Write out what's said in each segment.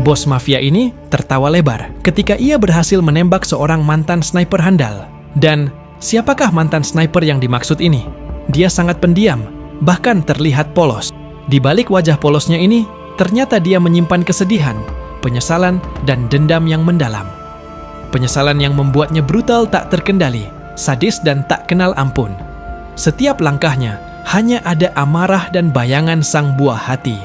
Bos mafia ini tertawa lebar ketika ia berhasil menembak seorang mantan sniper handal. Dan siapakah mantan sniper yang dimaksud ini? Dia sangat pendiam, bahkan terlihat polos. Di balik wajah polosnya ini, ternyata dia menyimpan kesedihan, penyesalan, dan dendam yang mendalam. Penyesalan yang membuatnya brutal tak terkendali, sadis dan tak kenal ampun. Setiap langkahnya hanya ada amarah dan bayangan sang buah hati.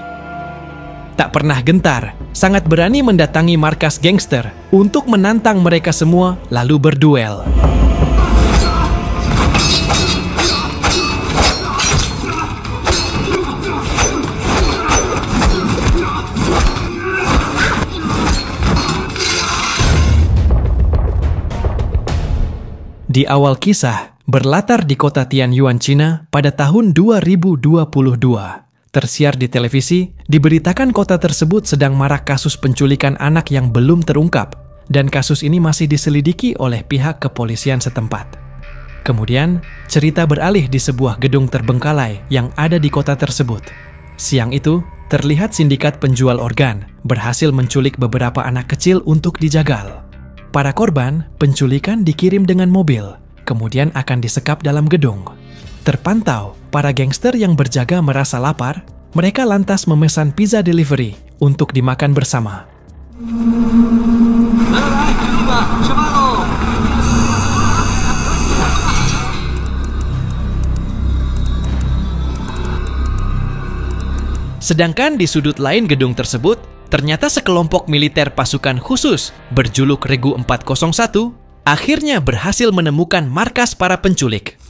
Tak pernah gentar, sangat berani mendatangi markas gangster untuk menantang mereka semua lalu berduel. Di awal kisah, berlatar di kota Tianyuan, Cina pada tahun 2022. Tersiar di televisi, diberitakan kota tersebut sedang marak kasus penculikan anak yang belum terungkap, dan kasus ini masih diselidiki oleh pihak kepolisian setempat. Kemudian, cerita beralih di sebuah gedung terbengkalai yang ada di kota tersebut. Siang itu, terlihat sindikat penjual organ berhasil menculik beberapa anak kecil untuk dijagal. Para korban penculikan dikirim dengan mobil, kemudian akan disekap dalam gedung. Terpantau, para gangster yang berjaga merasa lapar, mereka lantas memesan pizza delivery untuk dimakan bersama. Sedangkan di sudut lain gedung tersebut, ternyata sekelompok militer pasukan khusus berjuluk Regu 401 akhirnya berhasil menemukan markas para penculik.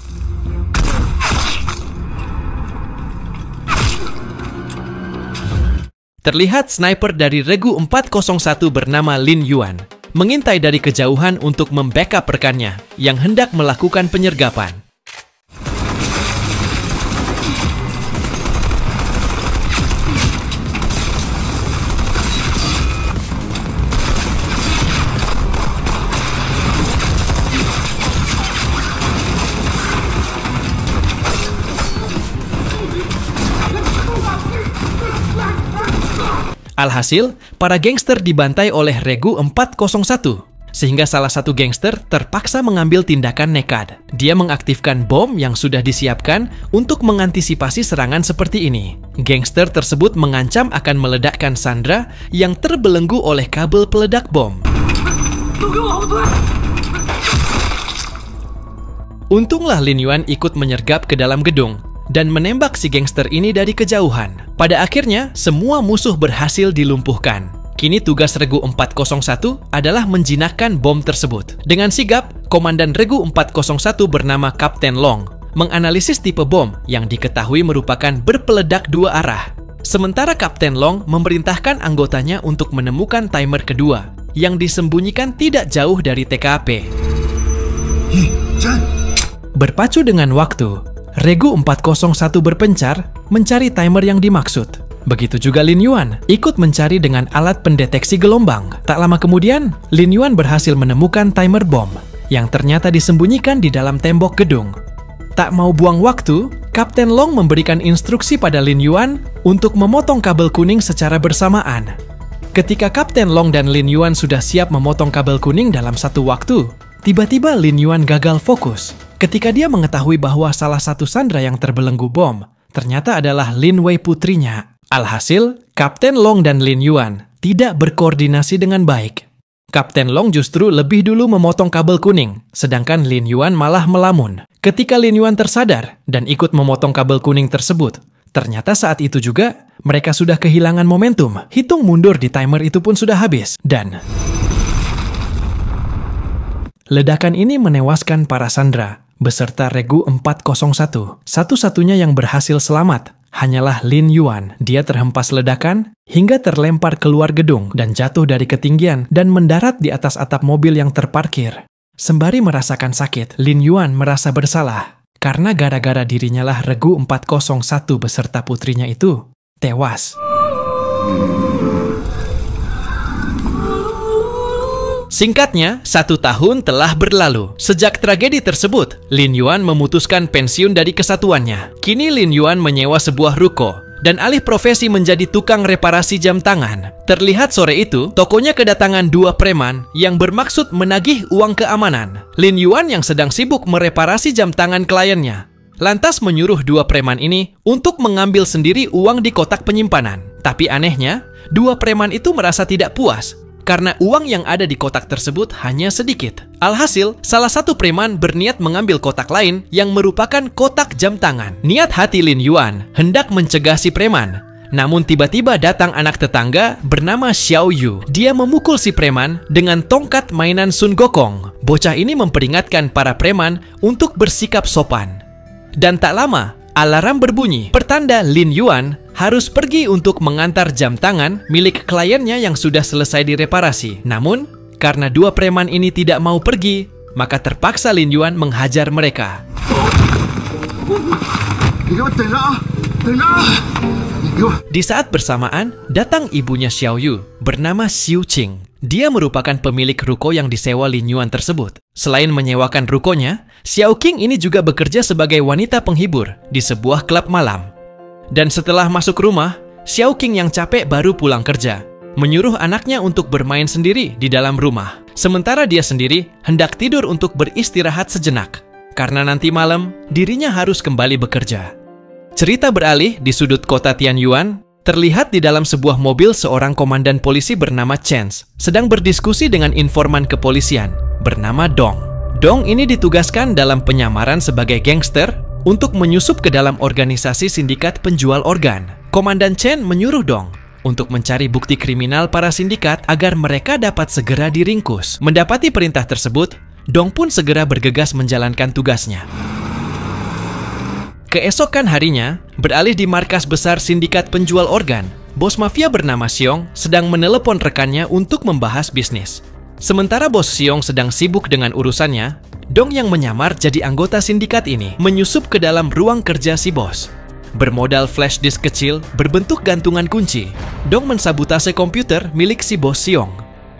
Terlihat sniper dari Regu 401 bernama Lin Yuan mengintai dari kejauhan untuk membackup rekannya yang hendak melakukan penyergapan. Alhasil, para gangster dibantai oleh Regu 401, sehingga salah satu gangster terpaksa mengambil tindakan nekat. Dia mengaktifkan bom yang sudah disiapkan untuk mengantisipasi serangan seperti ini. Gangster tersebut mengancam akan meledakkan Sandra yang terbelenggu oleh kabel peledak bom. Untunglah Lin Yuan ikut menyergap ke dalam gedung dan menembak si gangster ini dari kejauhan. Pada akhirnya, semua musuh berhasil dilumpuhkan. Kini tugas Regu 401 adalah menjinakkan bom tersebut. Dengan sigap, Komandan Regu 401 bernama Kapten Long menganalisis tipe bom yang diketahui merupakan berpeledak dua arah. Sementara Kapten Long memerintahkan anggotanya untuk menemukan timer kedua yang disembunyikan tidak jauh dari TKP. Berpacu dengan waktu, Regu 401 berpencar mencari timer yang dimaksud. Begitu juga Lin Yuan ikut mencari dengan alat pendeteksi gelombang. Tak lama kemudian, Lin Yuan berhasil menemukan timer bom yang ternyata disembunyikan di dalam tembok gedung. Tak mau buang waktu, Kapten Long memberikan instruksi pada Lin Yuan untuk memotong kabel kuning secara bersamaan. Ketika Kapten Long dan Lin Yuan sudah siap memotong kabel kuning dalam satu waktu, tiba-tiba Lin Yuan gagal fokus ketika dia mengetahui bahwa salah satu Sandra yang terbelenggu bom ternyata adalah Lin Wei putrinya. Alhasil, Kapten Long dan Lin Yuan tidak berkoordinasi dengan baik. Kapten Long justru lebih dulu memotong kabel kuning, sedangkan Lin Yuan malah melamun. Ketika Lin Yuan tersadar dan ikut memotong kabel kuning tersebut, ternyata saat itu juga mereka sudah kehilangan momentum. Hitung mundur di timer itu pun sudah habis. Dan ledakan ini menewaskan para Sandra beserta Regu 401. Satu-satunya yang berhasil selamat hanyalah Lin Yuan. Dia terhempas ledakan hingga terlempar keluar gedung dan jatuh dari ketinggian dan mendarat di atas atap mobil yang terparkir. Sembari merasakan sakit, Lin Yuan merasa bersalah karena gara-gara dirinya lah Regu 401 beserta putrinya itu tewas. Singkatnya, 1 tahun telah berlalu. Sejak tragedi tersebut, Lin Yuan memutuskan pensiun dari kesatuannya. Kini Lin Yuan menyewa sebuah ruko dan alih profesi menjadi tukang reparasi jam tangan. Terlihat sore itu, tokonya kedatangan dua preman yang bermaksud menagih uang keamanan. Lin Yuan yang sedang sibuk mereparasi jam tangan kliennya, lantas menyuruh dua preman ini untuk mengambil sendiri uang di kotak penyimpanan. Tapi anehnya, dua preman itu merasa tidak puas karena uang yang ada di kotak tersebut hanya sedikit. Alhasil, salah satu preman berniat mengambil kotak lain yang merupakan kotak jam tangan. Niat hati Lin Yuan hendak mencegah si preman. Namun tiba-tiba datang anak tetangga bernama Xiao Yu. Dia memukul si preman dengan tongkat mainan Sun Gokong. Bocah ini memperingatkan para preman untuk bersikap sopan. Dan tak lama, alarm berbunyi, pertanda Lin Yuan harus pergi untuk mengantar jam tangan milik kliennya yang sudah selesai direparasi. Namun, karena dua preman ini tidak mau pergi, maka terpaksa Lin Yuan menghajar mereka. Di saat bersamaan, datang ibunya Xiao Yu, bernama Xiu Qing. Dia merupakan pemilik ruko yang disewa Lin Yuan tersebut. Selain menyewakan rukonya, Xiao Qing ini juga bekerja sebagai wanita penghibur di sebuah klub malam. Dan setelah masuk rumah, Xiao Qing yang capek baru pulang kerja, menyuruh anaknya untuk bermain sendiri di dalam rumah. Sementara dia sendiri hendak tidur untuk beristirahat sejenak, karena nanti malam dirinya harus kembali bekerja. Cerita beralih di sudut kota Tianyuan. Terlihat di dalam sebuah mobil seorang komandan polisi bernama Chance sedang berdiskusi dengan informan kepolisian bernama Dong. Dong ini ditugaskan dalam penyamaran sebagai gangster untuk menyusup ke dalam organisasi sindikat penjual organ. Komandan Chen menyuruh Dong untuk mencari bukti kriminal para sindikat agar mereka dapat segera diringkus. Mendapati perintah tersebut, Dong pun segera bergegas menjalankan tugasnya. Keesokan harinya, beralih di markas besar sindikat penjual organ, bos mafia bernama Xiong sedang menelepon rekannya untuk membahas bisnis. Sementara bos Xiong sedang sibuk dengan urusannya, Dong yang menyamar jadi anggota sindikat ini menyusup ke dalam ruang kerja si bos. Bermodal flash disk kecil berbentuk gantungan kunci, Dong mensabotase komputer milik si bos Xiong.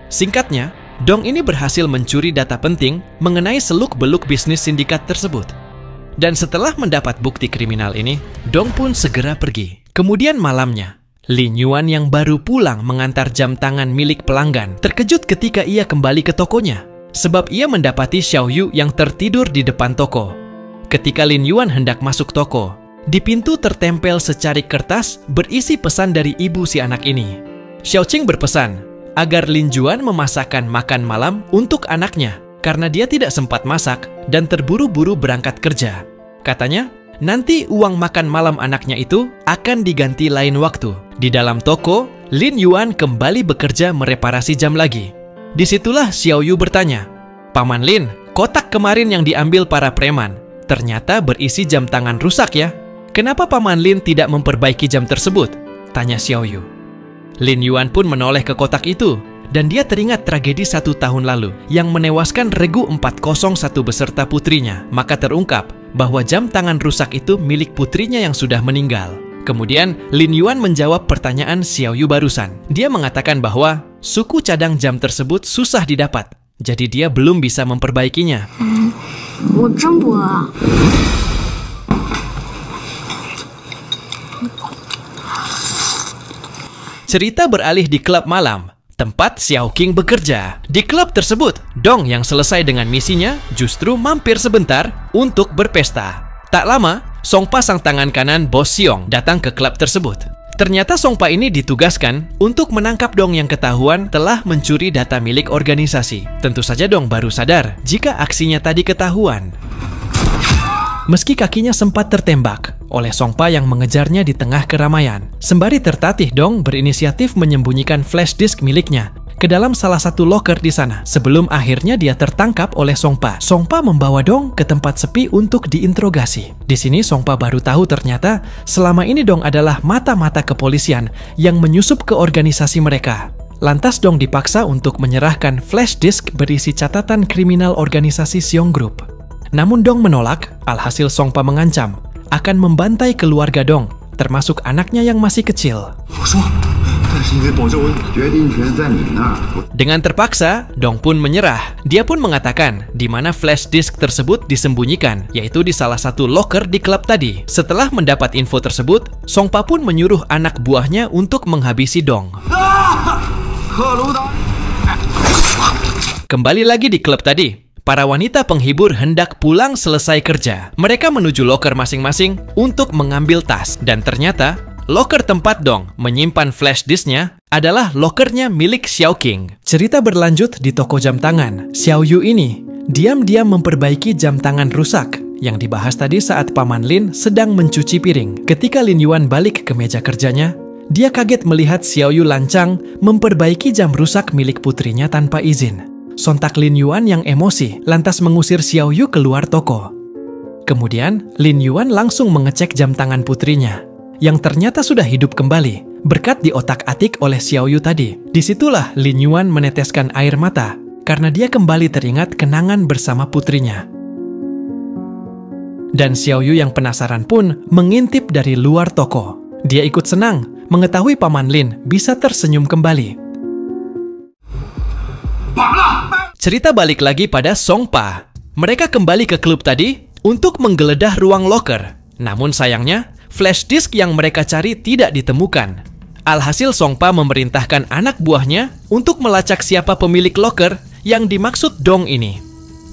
Singkatnya, Dong ini berhasil mencuri data penting mengenai seluk-beluk bisnis sindikat tersebut. Dan setelah mendapat bukti kriminal ini, Dong pun segera pergi. Kemudian malamnya, Lin Yuan yang baru pulang mengantar jam tangan milik pelanggan terkejut ketika ia kembali ke tokonya, sebab ia mendapati Xiao Yu yang tertidur di depan toko. Ketika Lin Yuan hendak masuk toko, di pintu tertempel secarik kertas berisi pesan dari ibu si anak ini. Xiao Qing berpesan agar Lin Yuan memasakkan makan malam untuk anaknya karena dia tidak sempat masak dan terburu-buru berangkat kerja. Katanya, nanti uang makan malam anaknya itu akan diganti lain waktu. Di dalam toko, Lin Yuan kembali bekerja mereparasi jam lagi. Disitulah Xiao Yu bertanya, "Paman Lin, kotak kemarin yang diambil para preman ternyata berisi jam tangan rusak ya? Kenapa Paman Lin tidak memperbaiki jam tersebut?" tanya Xiao Yu. Lin Yuan pun menoleh ke kotak itu, dan dia teringat tragedi 1 tahun lalu yang menewaskan Regu 401 beserta putrinya. Maka terungkap bahwa jam tangan rusak itu milik putrinya yang sudah meninggal. Kemudian Lin Yuan menjawab pertanyaan Xiao Yu barusan. Dia mengatakan bahwa suku cadang jam tersebut susah didapat, jadi dia belum bisa memperbaikinya. Cerita beralih di klub malam, tempat Xiao Qing bekerja. Di klub tersebut, Dong yang selesai dengan misinya justru mampir sebentar untuk berpesta. Tak lama, Songpa sang tangan kanan bos Xiong datang ke klub tersebut. Ternyata Songpa ini ditugaskan untuk menangkap Dong yang ketahuan telah mencuri data milik organisasi. Tentu saja Dong baru sadar jika aksinya tadi ketahuan. Meski kakinya sempat tertembak oleh Songpa yang mengejarnya di tengah keramaian, sembari tertatih Dong berinisiatif menyembunyikan flash disk miliknya ke dalam salah satu loker di sana sebelum akhirnya dia tertangkap oleh Songpa. Songpa membawa Dong ke tempat sepi untuk diinterogasi. Di sini Songpa baru tahu ternyata selama ini Dong adalah mata-mata kepolisian yang menyusup ke organisasi mereka. Lantas Dong dipaksa untuk menyerahkan flash disk berisi catatan kriminal organisasi Xiong Group. Namun Dong menolak, alhasil Songpa mengancam akan membantai keluarga Dong, termasuk anaknya yang masih kecil. Dengan terpaksa, Dong pun menyerah. Dia pun mengatakan di mana flash disk tersebut disembunyikan, yaitu di salah satu locker di klub tadi. Setelah mendapat info tersebut, Songpa pun menyuruh anak buahnya untuk menghabisi Dong. Kembali lagi di klub tadi, para wanita penghibur hendak pulang selesai kerja. Mereka menuju locker masing-masing untuk mengambil tas. Dan ternyata, locker tempat Dong menyimpan flash disknya adalah lokernya milik Xiaoqing. Cerita berlanjut di toko jam tangan. Xiaoyu ini diam-diam memperbaiki jam tangan rusak yang dibahas tadi saat Paman Lin sedang mencuci piring. Ketika Lin Yuan balik ke meja kerjanya, dia kaget melihat Xiaoyu lancang memperbaiki jam rusak milik putrinya tanpa izin. Sontak Lin Yuan yang emosi lantas mengusir Xiaoyu keluar toko. Kemudian, Lin Yuan langsung mengecek jam tangan putrinya, yang ternyata sudah hidup kembali, berkat diotak-atik oleh Xiaoyu tadi. Disitulah Lin Yuan meneteskan air mata, karena dia kembali teringat kenangan bersama putrinya. Dan Xiaoyu yang penasaran pun mengintip dari luar toko. Dia ikut senang mengetahui Paman Lin bisa tersenyum kembali. Cerita balik lagi pada Songpa. Mereka kembali ke klub tadi untuk menggeledah ruang locker. Namun sayangnya, flash disk yang mereka cari tidak ditemukan. Alhasil Songpa memerintahkan anak buahnya untuk melacak siapa pemilik locker yang dimaksud Dong ini.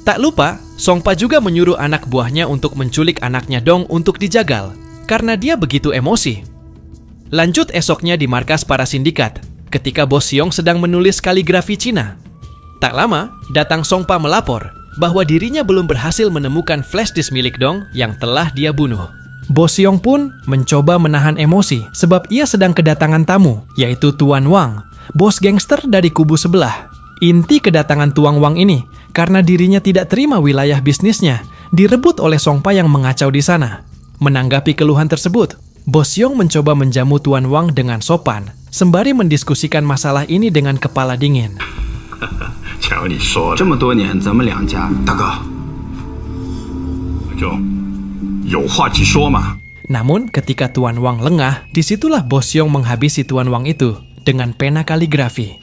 Tak lupa, Songpa juga menyuruh anak buahnya untuk menculik anaknya Dong untuk dijagal, karena dia begitu emosi. Lanjut esoknya di markas para sindikat, ketika Bos Xiong sedang menulis kaligrafi Cina. Tak lama, datang Songpa melapor bahwa dirinya belum berhasil menemukan flash disk milik Dong yang telah dia bunuh. Bos Xiong pun mencoba menahan emosi sebab ia sedang kedatangan tamu, yaitu Tuan Wang, bos gangster dari kubu sebelah. Inti kedatangan Tuan Wang ini karena dirinya tidak terima wilayah bisnisnya direbut oleh Songpa yang mengacau di sana. Menanggapi keluhan tersebut, Bos Xiong mencoba menjamu Tuan Wang dengan sopan, sembari mendiskusikan masalah ini dengan kepala dingin. 瞧你说这么多年，咱们两家，大哥，就有话直说嘛。 Namun ketika Tuan Wang lengah, disitulah Bos Xiong menghabisi Tuan Wang itu dengan pena kaligrafi.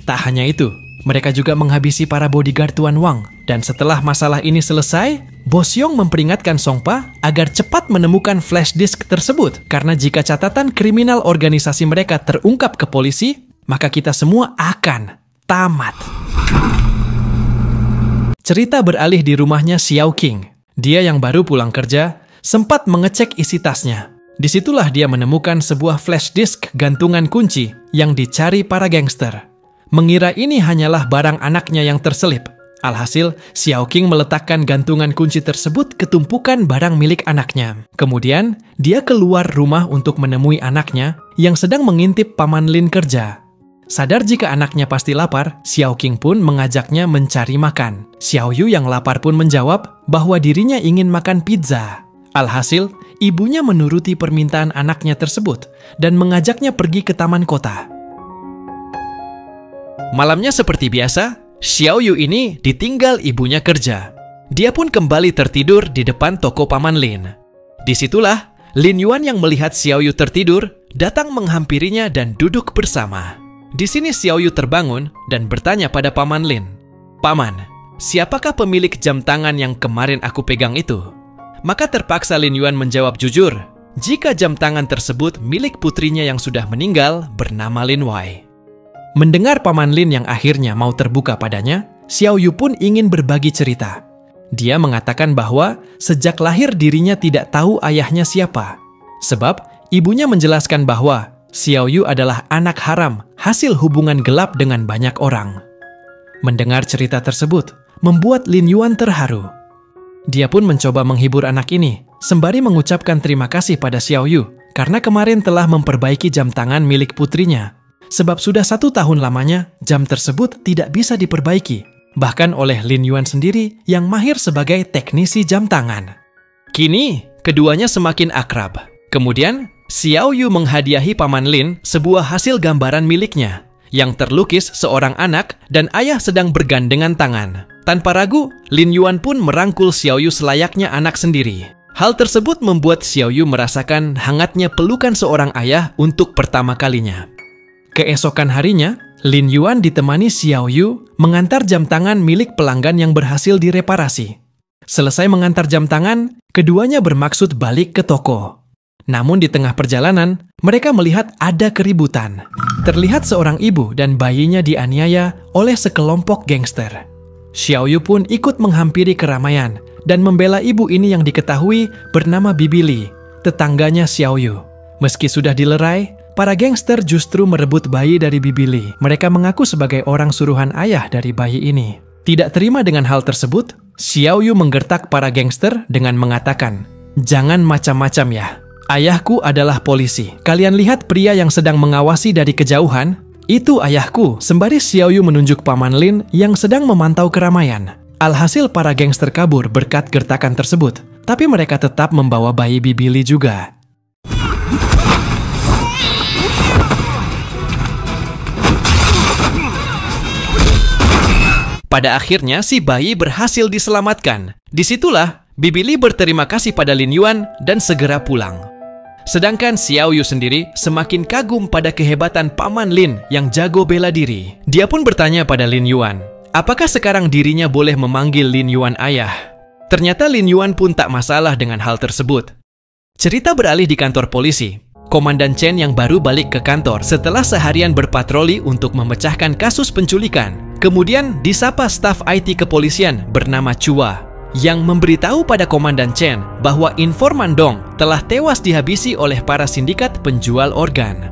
Tak hanya itu, mereka juga menghabisi para bodyguard Tuan Wang. Dan setelah masalah ini selesai, Bos Xiong memperingatkan Songpa agar cepat menemukan flash disk tersebut. Karena jika catatan kriminal organisasi mereka terungkap ke polisi, maka kita semua akan tamat. Cerita beralih di rumahnya Xiaoqing. Dia yang baru pulang kerja, sempat mengecek isi tasnya. Disitulah dia menemukan sebuah flash disk gantungan kunci yang dicari para gangster. Mengira ini hanyalah barang anaknya yang terselip. Alhasil, Xiaoqing meletakkan gantungan kunci tersebut ke tumpukan barang milik anaknya. Kemudian, dia keluar rumah untuk menemui anaknya yang sedang mengintip Paman Lin kerja. Sadar jika anaknya pasti lapar, Xiaoqing pun mengajaknya mencari makan. Xiaoyu yang lapar pun menjawab bahwa dirinya ingin makan pizza. Alhasil, ibunya menuruti permintaan anaknya tersebut dan mengajaknya pergi ke taman kota. Malamnya seperti biasa, Xiaoyu ini ditinggal ibunya kerja. Dia pun kembali tertidur di depan toko Paman Lin. Disitulah, Lin Yuan yang melihat Xiaoyu tertidur, datang menghampirinya dan duduk bersama. Di sini Xiaoyu terbangun dan bertanya pada Paman Lin, "Paman, siapakah pemilik jam tangan yang kemarin aku pegang itu?" Maka terpaksa Lin Yuan menjawab jujur, jika jam tangan tersebut milik putrinya yang sudah meninggal bernama Lin Wai. Mendengar Paman Lin yang akhirnya mau terbuka padanya, Xiaoyu pun ingin berbagi cerita. Dia mengatakan bahwa sejak lahir dirinya tidak tahu ayahnya siapa. Sebab ibunya menjelaskan bahwa Xiaoyu adalah anak haram hasil hubungan gelap dengan banyak orang. Mendengar cerita tersebut membuat Lin Yuan terharu. Dia pun mencoba menghibur anak ini, sembari mengucapkan terima kasih pada Xiaoyu karena kemarin telah memperbaiki jam tangan milik putrinya. Sebab sudah 1 tahun lamanya, jam tersebut tidak bisa diperbaiki, bahkan oleh Lin Yuan sendiri yang mahir sebagai teknisi jam tangan. Kini, keduanya semakin akrab. Kemudian, Xiaoyu menghadiahi Paman Lin sebuah hasil gambaran miliknya, yang terlukis seorang anak dan ayah sedang bergandengan tangan. Tanpa ragu, Lin Yuan pun merangkul Xiaoyu selayaknya anak sendiri. Hal tersebut membuat Xiao Yu merasakan hangatnya pelukan seorang ayah untuk pertama kalinya. Keesokan harinya, Lin Yuan ditemani Xiao Yu mengantar jam tangan milik pelanggan yang berhasil direparasi. Selesai mengantar jam tangan, keduanya bermaksud balik ke toko. Namun di tengah perjalanan, mereka melihat ada keributan. Terlihat seorang ibu dan bayinya dianiaya oleh sekelompok gangster. Xiao Yu pun ikut menghampiri keramaian dan membela ibu ini yang diketahui bernama Bibi Li, tetangganya Xiao Yu. Meski sudah dilerai, para gangster justru merebut bayi dari Bibi Li. Mereka mengaku sebagai orang suruhan ayah dari bayi ini. Tidak terima dengan hal tersebut, Xiao Yu menggertak para gangster dengan mengatakan, "Jangan macam-macam ya. Ayahku adalah polisi. Kalian lihat pria yang sedang mengawasi dari kejauhan? Itu ayahku," sembari Xiao Yu menunjuk Paman Lin yang sedang memantau keramaian. Alhasil para gangster kabur berkat gertakan tersebut, tapi mereka tetap membawa bayi Bibi Li juga. Pada akhirnya si bayi berhasil diselamatkan. Disitulah Bibi Li berterima kasih pada Lin Yuan dan segera pulang. Sedangkan Xiao Yu sendiri semakin kagum pada kehebatan Paman Lin yang jago bela diri. Dia pun bertanya pada Lin Yuan, apakah sekarang dirinya boleh memanggil Lin Yuan ayah? Ternyata Lin Yuan pun tak masalah dengan hal tersebut. Cerita beralih di kantor polisi. Komandan Chen yang baru balik ke kantor setelah seharian berpatroli untuk memecahkan kasus penculikan. Kemudian disapa staf IT kepolisian bernama Chua yang memberitahu pada Komandan Chen bahwa informan Dong telah tewas dihabisi oleh para sindikat penjual organ.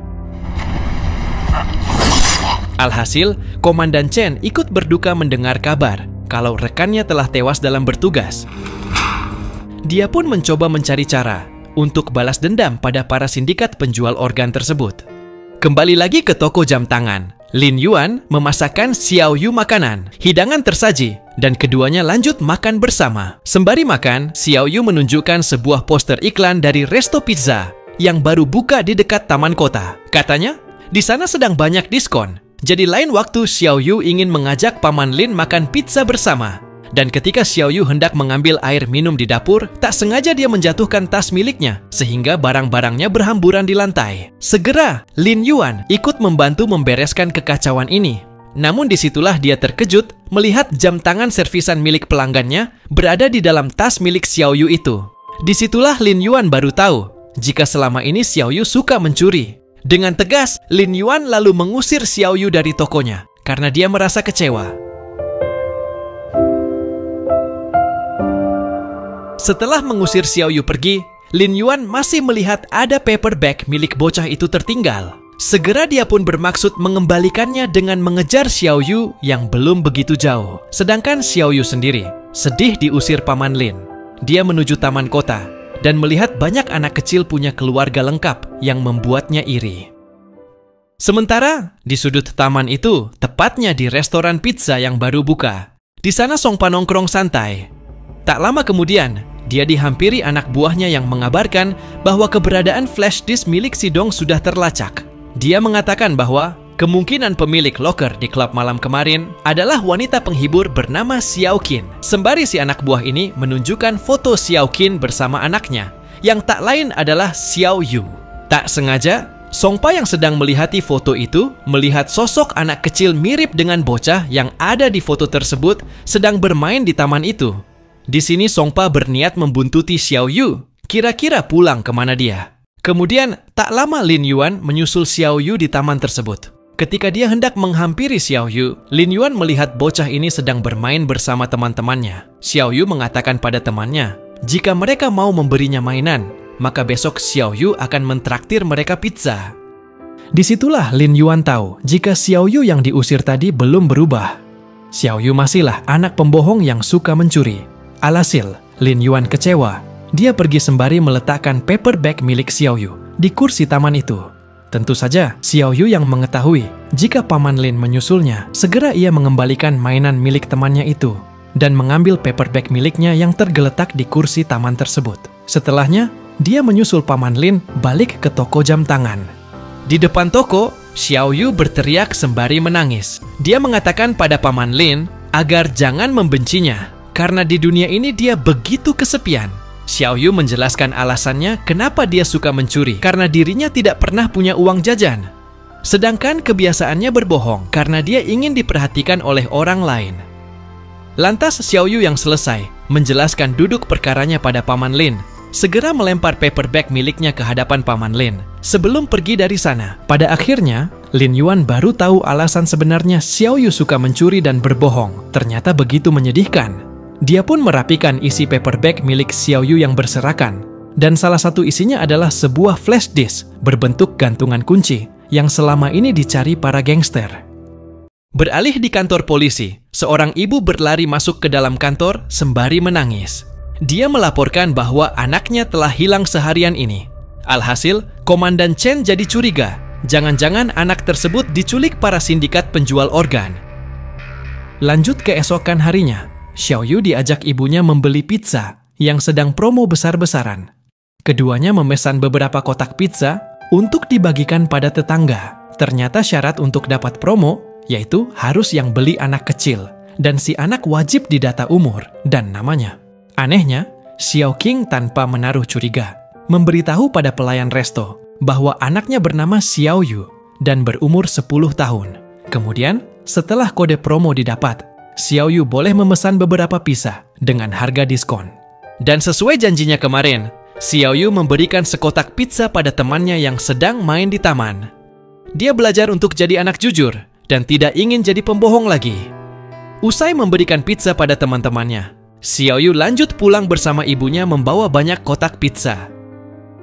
Alhasil, Komandan Chen ikut berduka mendengar kabar kalau rekannya telah tewas dalam bertugas. Dia pun mencoba mencari cara untuk balas dendam pada para sindikat penjual organ tersebut. Kembali lagi ke toko jam tangan. Lin Yuan memasakkan Xiao Yu makanan. Hidangan tersaji dan keduanya lanjut makan bersama. Sembari makan, Xiao Yu menunjukkan sebuah poster iklan dari resto pizza yang baru buka di dekat taman kota. Katanya, di sana sedang banyak diskon. Jadi lain waktu Xiao Yu ingin mengajak Paman Lin makan pizza bersama. Dan ketika Xiao Yu hendak mengambil air minum di dapur, tak sengaja dia menjatuhkan tas miliknya, sehingga barang-barangnya berhamburan di lantai. Segera, Lin Yuan ikut membantu membereskan kekacauan ini. Namun disitulah dia terkejut melihat jam tangan servisan milik pelanggannya berada di dalam tas milik Xiao Yu itu. Disitulah Lin Yuan baru tahu jika selama ini Xiao Yu suka mencuri. Dengan tegas, Lin Yuan lalu mengusir Xiao Yu dari tokonya karena dia merasa kecewa. Setelah mengusir Xiao Yu pergi, Lin Yuan masih melihat ada paper bag milik bocah itu tertinggal. Segera dia pun bermaksud mengembalikannya dengan mengejar Xiao Yu yang belum begitu jauh. Sedangkan Xiao Yu sendiri sedih diusir Paman Lin. Dia menuju taman kota dan melihat banyak anak kecil punya keluarga lengkap yang membuatnya iri. Sementara di sudut taman itu, tepatnya di restoran pizza yang baru buka. Di sana Songpa nongkrong santai. Tak lama kemudian, dia dihampiri anak buahnya yang mengabarkan bahwa keberadaan flash disk milik si Dong sudah terlacak. Dia mengatakan bahwa kemungkinan pemilik loker di klub malam kemarin adalah wanita penghibur bernama Xiao Qin. Sembari si anak buah ini menunjukkan foto Xiao Qin bersama anaknya, yang tak lain adalah Xiao Yu. Tak sengaja, Songpa yang sedang melihati foto itu melihat sosok anak kecil mirip dengan bocah yang ada di foto tersebut sedang bermain di taman itu. Di sini Songpa berniat membuntuti Xiao Yu, kira-kira pulang kemana dia. Kemudian, tak lama Lin Yuan menyusul Xiao Yu di taman tersebut. Ketika dia hendak menghampiri Xiao Yu, Lin Yuan melihat bocah ini sedang bermain bersama teman-temannya. Xiao Yu mengatakan pada temannya, jika mereka mau memberinya mainan, maka besok Xiao Yu akan mentraktir mereka pizza. Disitulah Lin Yuan tahu jika Xiao Yu yang diusir tadi belum berubah. Xiao Yu masihlah anak pembohong yang suka mencuri. Alhasil, Lin Yuan kecewa. Dia pergi sembari meletakkan paper bag milik Xiao Yu di kursi taman itu. Tentu saja, Xiao Yu yang mengetahui jika Paman Lin menyusulnya, segera ia mengembalikan mainan milik temannya itu dan mengambil paper bag miliknya yang tergeletak di kursi taman tersebut. Setelahnya, dia menyusul Paman Lin balik ke toko jam tangan. Di depan toko, Xiao Yu berteriak sembari menangis. Dia mengatakan pada Paman Lin agar jangan membencinya, karena di dunia ini dia begitu kesepian. Xiao Yu menjelaskan alasannya kenapa dia suka mencuri, karena dirinya tidak pernah punya uang jajan. Sedangkan kebiasaannya berbohong karena dia ingin diperhatikan oleh orang lain. Lantas Xiao Yu yang selesai menjelaskan duduk perkaranya pada Paman Lin, segera melempar paper bag miliknya ke hadapan Paman Lin sebelum pergi dari sana. Pada akhirnya, Lin Yuan baru tahu alasan sebenarnya Xiao Yu suka mencuri dan berbohong. Ternyata begitu menyedihkan. Dia pun merapikan isi paper bag milik Xiao Yu yang berserakan, dan salah satu isinya adalah sebuah flash disk berbentuk gantungan kunci yang selama ini dicari para gangster. Beralih di kantor polisi, seorang ibu berlari masuk ke dalam kantor sembari menangis. Dia melaporkan bahwa anaknya telah hilang seharian ini. Alhasil, Komandan Chen jadi curiga. Jangan-jangan anak tersebut diculik para sindikat penjual organ. Lanjut keesokan harinya, Xiao Yu diajak ibunya membeli pizza yang sedang promo besar-besaran. Keduanya memesan beberapa kotak pizza untuk dibagikan pada tetangga. Ternyata syarat untuk dapat promo yaitu harus yang beli anak kecil, dan si anak wajib didata umur dan namanya. Anehnya, Xiao Qing tanpa menaruh curiga memberitahu pada pelayan resto bahwa anaknya bernama Xiao Yu dan berumur 10 tahun. Kemudian, setelah kode promo didapat, Xiao Yu boleh memesan beberapa pizza dengan harga diskon. Dan sesuai janjinya kemarin, Xiao Yu memberikan sekotak pizza pada temannya yang sedang main di taman. Dia belajar untuk jadi anak jujur dan tidak ingin jadi pembohong lagi. Usai memberikan pizza pada teman-temannya, Xiao Yu lanjut pulang bersama ibunya membawa banyak kotak pizza.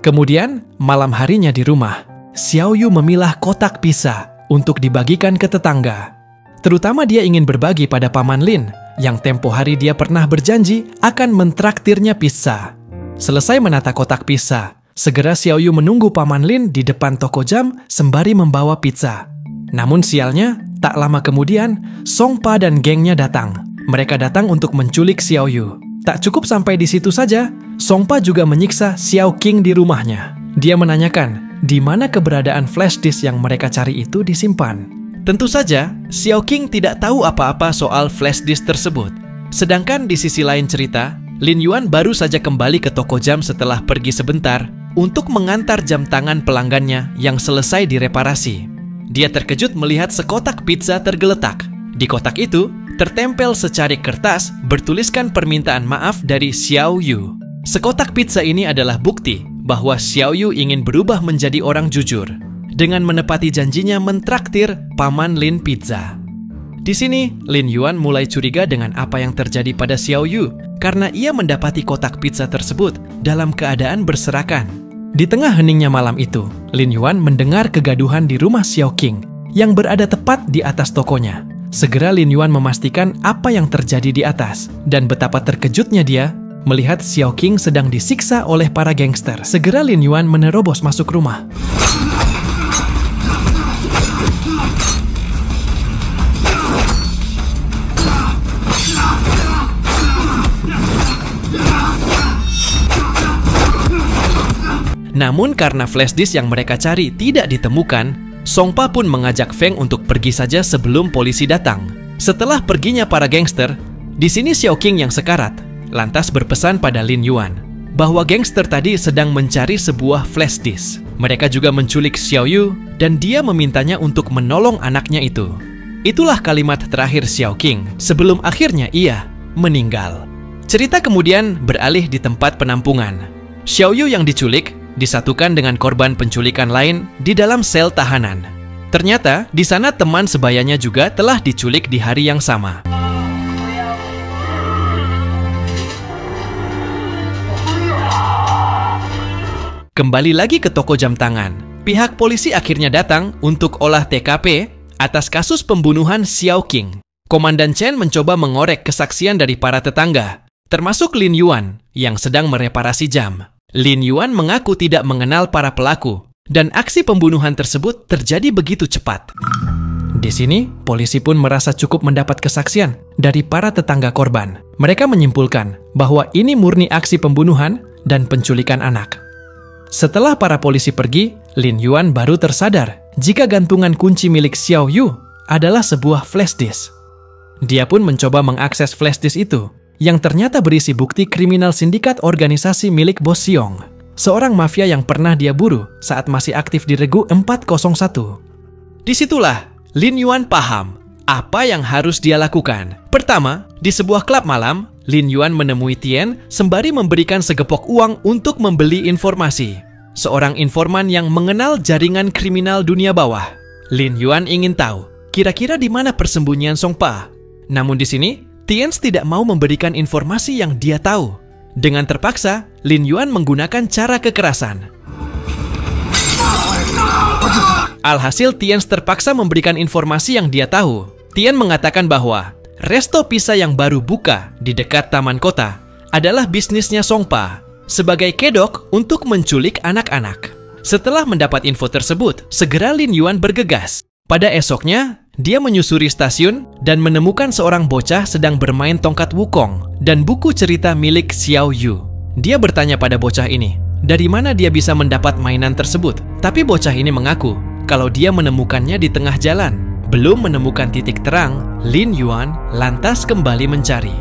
Kemudian, malam harinya di rumah, Xiao Yu memilah kotak pizza untuk dibagikan ke tetangga. Terutama dia ingin berbagi pada Paman Lin yang tempo hari dia pernah berjanji akan mentraktirnya pizza. Selesai menata kotak pizza, segera Xiao Yu menunggu Paman Lin di depan toko jam sembari membawa pizza. Namun sialnya, tak lama kemudian, Song Pa dan gengnya datang. Mereka datang untuk menculik Xiao Yu. Tak cukup sampai di situ saja, Song Pa juga menyiksa Xiao Qing di rumahnya. Dia menanyakan di mana keberadaan flash disk yang mereka cari itu disimpan. Tentu saja, Xiao Qing tidak tahu apa-apa soal flash disk tersebut. Sedangkan di sisi lain cerita, Lin Yuan baru saja kembali ke toko jam setelah pergi sebentar untuk mengantar jam tangan pelanggannya yang selesai direparasi. Dia terkejut melihat sekotak pizza tergeletak. Di kotak itu, tertempel secari kertas bertuliskan permintaan maaf dari Xiao Yu. Sekotak pizza ini adalah bukti bahwa Xiao Yu ingin berubah menjadi orang jujur dengan menepati janjinya mentraktir Paman Lin pizza. Di sini, Lin Yuan mulai curiga dengan apa yang terjadi pada Xiao Yu karena ia mendapati kotak pizza tersebut dalam keadaan berserakan. Di tengah heningnya malam itu, Lin Yuan mendengar kegaduhan di rumah Xiao Qing yang berada tepat di atas tokonya. Segera Lin Yuan memastikan apa yang terjadi di atas dan betapa terkejutnya dia melihat Xiao Qing sedang disiksa oleh para gangster. Segera Lin Yuan menerobos masuk rumah. Namun karena flash disk yang mereka cari tidak ditemukan, Song Pa pun mengajak Feng untuk pergi saja sebelum polisi datang. Setelah perginya para gangster, di sini Xiao Qing yang sekarat lantas berpesan pada Lin Yuan bahwa gangster tadi sedang mencari sebuah flash disk. Mereka juga menculik Xiao Yu dan dia memintanya untuk menolong anaknya itu. Itulah kalimat terakhir Xiao Qing sebelum akhirnya ia meninggal. Cerita kemudian beralih di tempat penampungan. Xiao Yu yang diculik disatukan dengan korban penculikan lain di dalam sel tahanan. Ternyata di sana teman sebayanya juga telah diculik di hari yang sama. Kembali lagi ke toko jam tangan. Pihak polisi akhirnya datang untuk olah TKP atas kasus pembunuhan Xiao Qing. Komandan Chen mencoba mengorek kesaksian dari para tetangga, termasuk Lin Yuan yang sedang mereparasi jam. Lin Yuan mengaku tidak mengenal para pelaku, dan aksi pembunuhan tersebut terjadi begitu cepat. Di sini, polisi pun merasa cukup mendapat kesaksian dari para tetangga korban. Mereka menyimpulkan bahwa ini murni aksi pembunuhan dan penculikan anak. Setelah para polisi pergi, Lin Yuan baru tersadar jika gantungan kunci milik Xiao Yu adalah sebuah flash disk. Dia pun mencoba mengakses flash disk itu, yang ternyata berisi bukti kriminal sindikat organisasi milik Bos Xiong, seorang mafia yang pernah dia buru saat masih aktif di Regu 401. Disitulah Lin Yuan paham apa yang harus dia lakukan. Pertama, di sebuah klub malam, Lin Yuan menemui Tian sembari memberikan segepok uang untuk membeli informasi. Seorang informan yang mengenal jaringan kriminal dunia bawah. Lin Yuan ingin tahu, kira-kira di mana persembunyian Song Pa. Namun di sini, Tian tidak mau memberikan informasi yang dia tahu. Dengan terpaksa, Lin Yuan menggunakan cara kekerasan. Alhasil, Tian terpaksa memberikan informasi yang dia tahu. Tian mengatakan bahwa resto pizza yang baru buka di dekat taman kota adalah bisnisnya Song Pa sebagai kedok untuk menculik anak-anak. Setelah mendapat info tersebut, segera Lin Yuan bergegas. Pada esoknya, dia menyusuri stasiun dan menemukan seorang bocah sedang bermain tongkat wukong dan buku cerita milik Xiao Yu. Dia bertanya pada bocah ini, dari mana dia bisa mendapat mainan tersebut. Tapi bocah ini mengaku kalau dia menemukannya di tengah jalan. Belum menemukan titik terang, Lin Yuan lantas kembali mencari.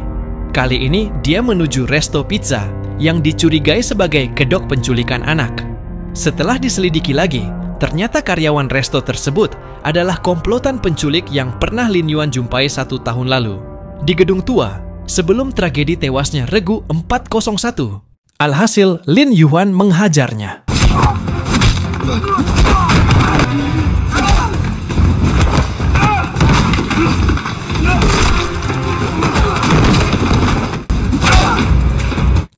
Kali ini dia menuju resto pizza yang dicurigai sebagai kedok penculikan anak. Setelah diselidiki lagi, ternyata karyawan resto tersebut adalah komplotan penculik yang pernah Lin Yuan jumpai 1 tahun lalu di gedung tua sebelum tragedi tewasnya Regu 401. Alhasil, Lin Yuan menghajarnya.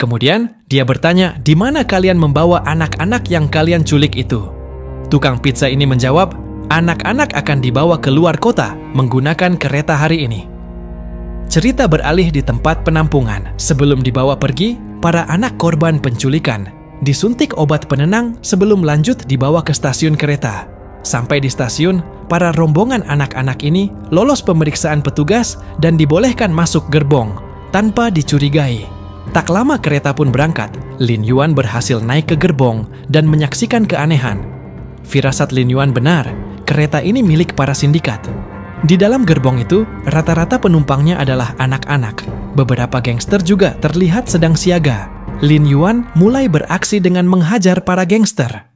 Kemudian, dia bertanya, di mana kalian membawa anak-anak yang kalian culik itu? Tukang pizza ini menjawab, anak-anak akan dibawa ke luar kota menggunakan kereta hari ini. Cerita beralih di tempat penampungan. Sebelum dibawa pergi, para anak korban penculikan disuntik obat penenang sebelum lanjut dibawa ke stasiun kereta. Sampai di stasiun, para rombongan anak-anak ini lolos pemeriksaan petugas dan dibolehkan masuk gerbong tanpa dicurigai. Tak lama kereta pun berangkat. Lin Yuan berhasil naik ke gerbong dan menyaksikan keanehan. Firasat Lin Yuan benar, kereta ini milik para sindikat. Di dalam gerbong itu, rata-rata penumpangnya adalah anak-anak. Beberapa gangster juga terlihat sedang siaga. Lin Yuan mulai beraksi dengan menghajar para gangster.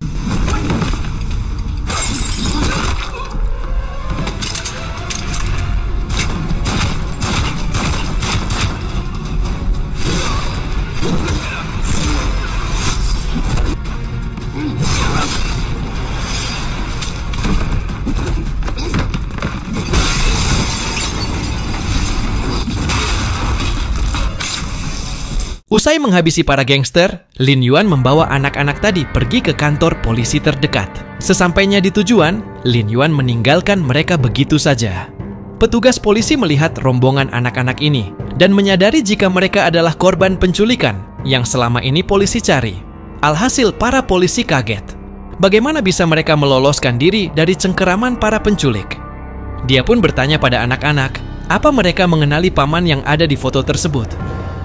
Usai menghabisi para gangster, Lin Yuan membawa anak-anak tadi pergi ke kantor polisi terdekat. Sesampainya di tujuan, Lin Yuan meninggalkan mereka begitu saja. Petugas polisi melihat rombongan anak-anak ini dan menyadari jika mereka adalah korban penculikan yang selama ini polisi cari. Alhasil para polisi kaget. Bagaimana bisa mereka meloloskan diri dari cengkeraman para penculik? Dia pun bertanya pada anak-anak, apa mereka mengenali paman yang ada di foto tersebut?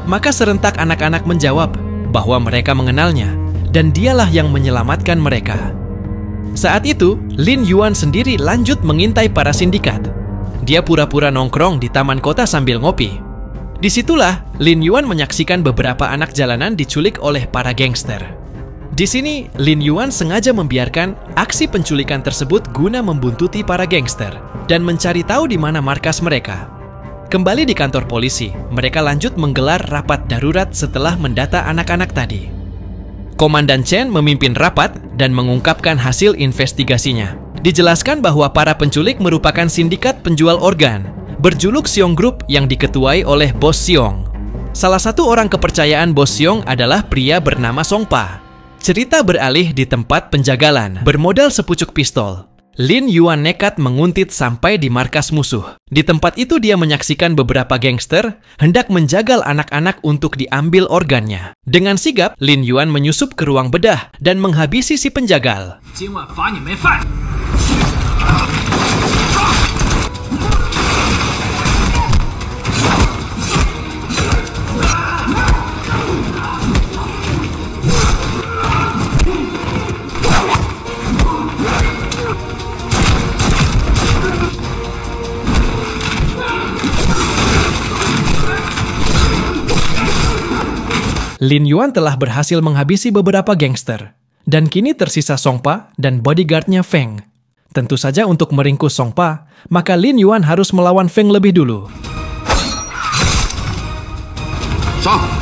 Maka serentak anak-anak menjawab bahwa mereka mengenalnya dan dialah yang menyelamatkan mereka. Saat itu, Lin Yuan sendiri lanjut mengintai para sindikat. Dia pura-pura nongkrong di taman kota sambil ngopi. Disitulah Lin Yuan menyaksikan beberapa anak jalanan diculik oleh para gangster. Di sini, Lin Yuan sengaja membiarkan aksi penculikan tersebut guna membuntuti para gangster dan mencari tahu di mana markas mereka. Kembali di kantor polisi, mereka lanjut menggelar rapat darurat setelah mendata anak-anak tadi. Komandan Chen memimpin rapat dan mengungkapkan hasil investigasinya. Dijelaskan bahwa para penculik merupakan sindikat penjual organ, berjuluk Xiong Group yang diketuai oleh Bos Xiong. Salah satu orang kepercayaan Bos Xiong adalah pria bernama Song Pa. Cerita beralih di tempat penjagalan, bermodal sepucuk pistol. Lin Yuan nekat menguntit sampai di markas musuh. Di tempat itu dia menyaksikan beberapa gangster hendak menjagal anak-anak untuk diambil organnya. Dengan sigap, Lin Yuan menyusup ke ruang bedah dan menghabisi si penjagal. Lin Yuan telah berhasil menghabisi beberapa gangster. Dan kini tersisa Song Pa dan bodyguardnya Feng. Tentu saja untuk meringkus Song Pa, maka Lin Yuan harus melawan Feng lebih dulu. Song!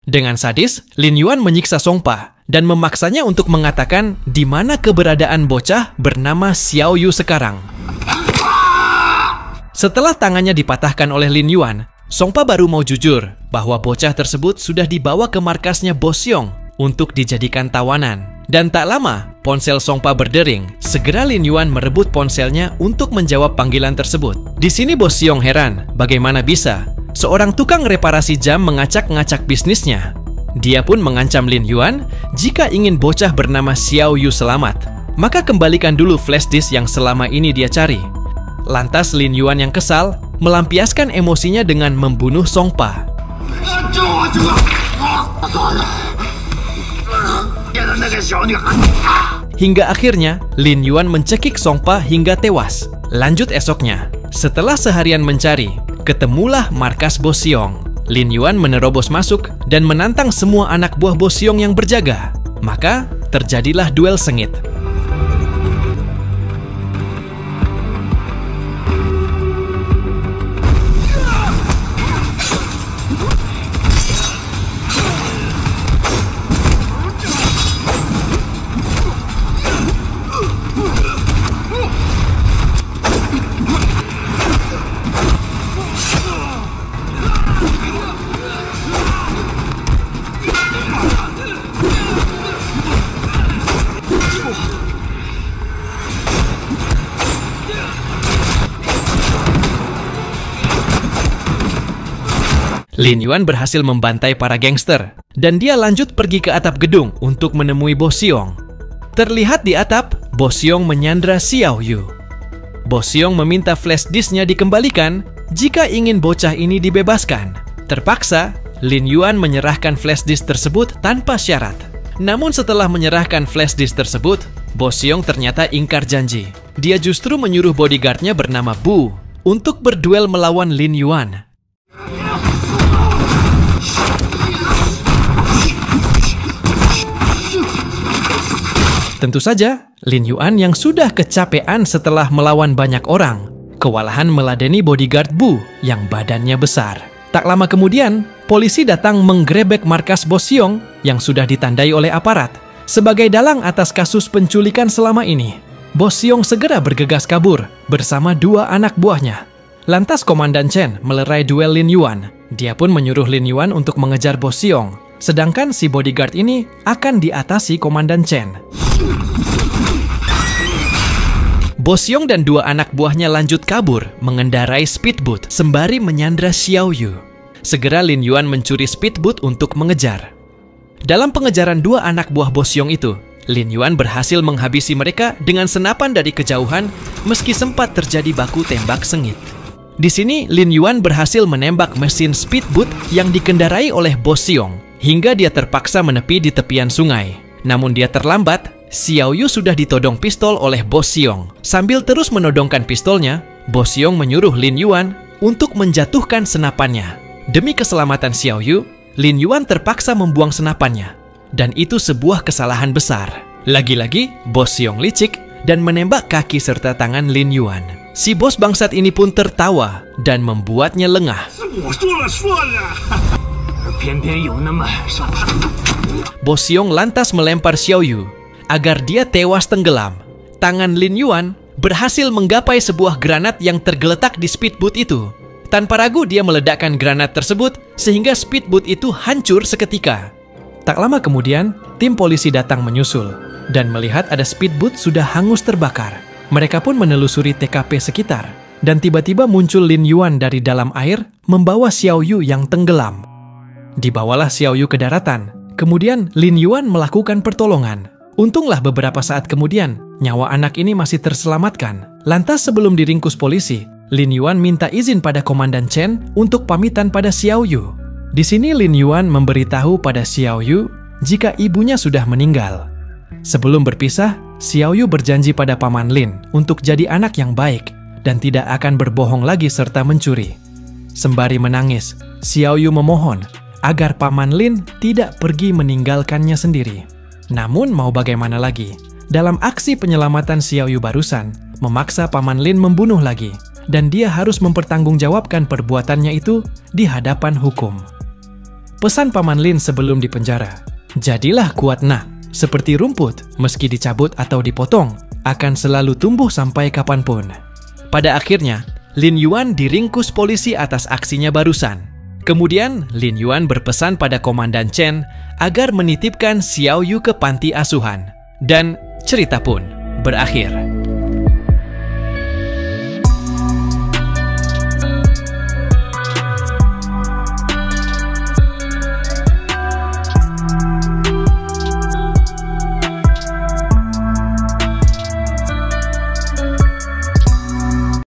Dengan sadis, Lin Yuan menyiksa Song Pa dan memaksanya untuk mengatakan di mana keberadaan bocah bernama Xiao Yu sekarang. Setelah tangannya dipatahkan oleh Lin Yuan, Song Pa baru mau jujur bahwa bocah tersebut sudah dibawa ke markasnya Bo Xiong untuk dijadikan tawanan. Dan tak lama, ponsel Song Pa berdering. Segera Lin Yuan merebut ponselnya untuk menjawab panggilan tersebut. Di sini Bo Xiong heran, bagaimana bisa seorang tukang reparasi jam mengacak-ngacak bisnisnya. Dia pun mengancam Lin Yuan jika ingin bocah bernama Xiao Yu selamat, maka kembalikan dulu flash disk yang selama ini dia cari. Lantas Lin Yuan yang kesal melampiaskan emosinya dengan membunuh Song Pa. Hingga akhirnya Lin Yuan mencekik Song Pa hingga tewas. Lanjut esoknya, setelah seharian mencari, ketemulah markas Bo Xiong. Lin Yuan menerobos masuk dan menantang semua anak buah Bo Xiong yang berjaga. Maka terjadilah duel sengit. Lin Yuan berhasil membantai para gangster, dan dia lanjut pergi ke atap gedung untuk menemui Bo Xiong. Terlihat di atap, Bo Xiong menyandra Xiao Yu. Bo Xiong meminta flash disknya dikembalikan jika ingin bocah ini dibebaskan. Terpaksa, Lin Yuan menyerahkan flash disk tersebut tanpa syarat. Namun setelah menyerahkan flash disk tersebut, Bo Xiong ternyata ingkar janji. Dia justru menyuruh bodyguardnya bernama Bu untuk berduel melawan Lin Yuan. Tentu saja, Lin Yuan yang sudah kecapean setelah melawan banyak orang, kewalahan meladeni bodyguard Bu yang badannya besar. Tak lama kemudian, polisi datang menggerebek markas Bo Xiong yang sudah ditandai oleh aparat sebagai dalang atas kasus penculikan selama ini. Bo Xiong segera bergegas kabur bersama dua anak buahnya. Lantas Komandan Chen melerai duel Lin Yuan. Dia pun menyuruh Lin Yuan untuk mengejar Bo Xiong, sedangkan si bodyguard ini akan diatasi Komandan Chen. Bo Xiong dan dua anak buahnya lanjut kabur mengendarai speedboat sembari menyandra Xiao Yu. Segera Lin Yuan mencuri speedboat untuk mengejar. Dalam pengejaran dua anak buah Bo Xiong itu, Lin Yuan berhasil menghabisi mereka dengan senapan dari kejauhan meski sempat terjadi baku tembak sengit. Di sini, Lin Yuan berhasil menembak mesin speedboat yang dikendarai oleh Bo Xiong hingga dia terpaksa menepi di tepian sungai. Namun dia terlambat, Xiao Yu sudah ditodong pistol oleh Bo Xiong. Sambil terus menodongkan pistolnya, Bo Xiong menyuruh Lin Yuan untuk menjatuhkan senapannya. Demi keselamatan Xiao Yu, Lin Yuan terpaksa membuang senapannya. Dan itu sebuah kesalahan besar. Lagi-lagi, Bo Xiong licik dan menembak kaki serta tangan Lin Yuan. Si bos bangsat ini pun tertawa dan membuatnya lengah. Bo Xiong lantas melempar Xiao Yu agar dia tewas tenggelam. Tangan Lin Yuan berhasil menggapai sebuah granat yang tergeletak di speedboat itu. Tanpa ragu dia meledakkan granat tersebut sehingga speedboat itu hancur seketika. Tak lama kemudian, tim polisi datang menyusul dan melihat ada speedboat sudah hangus terbakar. Mereka pun menelusuri TKP sekitar dan tiba-tiba muncul Lin Yuan dari dalam air membawa Xiao Yu yang tenggelam. Dibawalah Xiao Yu ke daratan Kemudian Lin Yuan melakukan pertolongan. Untunglah beberapa saat kemudian, nyawa anak ini masih terselamatkan. Lantas sebelum diringkus polisi, Lin Yuan minta izin pada Komandan Chen untuk pamitan pada Xiao Yu. Di sini Lin Yuan memberitahu pada Xiao Yu jika ibunya sudah meninggal. Sebelum berpisah, Xiao Yu berjanji pada Paman Lin untuk jadi anak yang baik dan tidak akan berbohong lagi serta mencuri. Sembari menangis, Xiao Yu memohon agar Paman Lin tidak pergi meninggalkannya sendiri. Namun mau bagaimana lagi? Dalam aksi penyelamatan Xiao Yu barusan, memaksa Paman Lin membunuh lagi, dan dia harus mempertanggungjawabkan perbuatannya itu di hadapan hukum. Pesan Paman Lin sebelum dipenjara, jadilah kuat nak, seperti rumput, meski dicabut atau dipotong, akan selalu tumbuh sampai kapanpun. Pada akhirnya, Lin Yuan diringkus polisi atas aksinya barusan. Kemudian, Lin Yuan berpesan pada Komandan Chen agar menitipkan Xiao Yu ke panti asuhan. Dan cerita pun berakhir.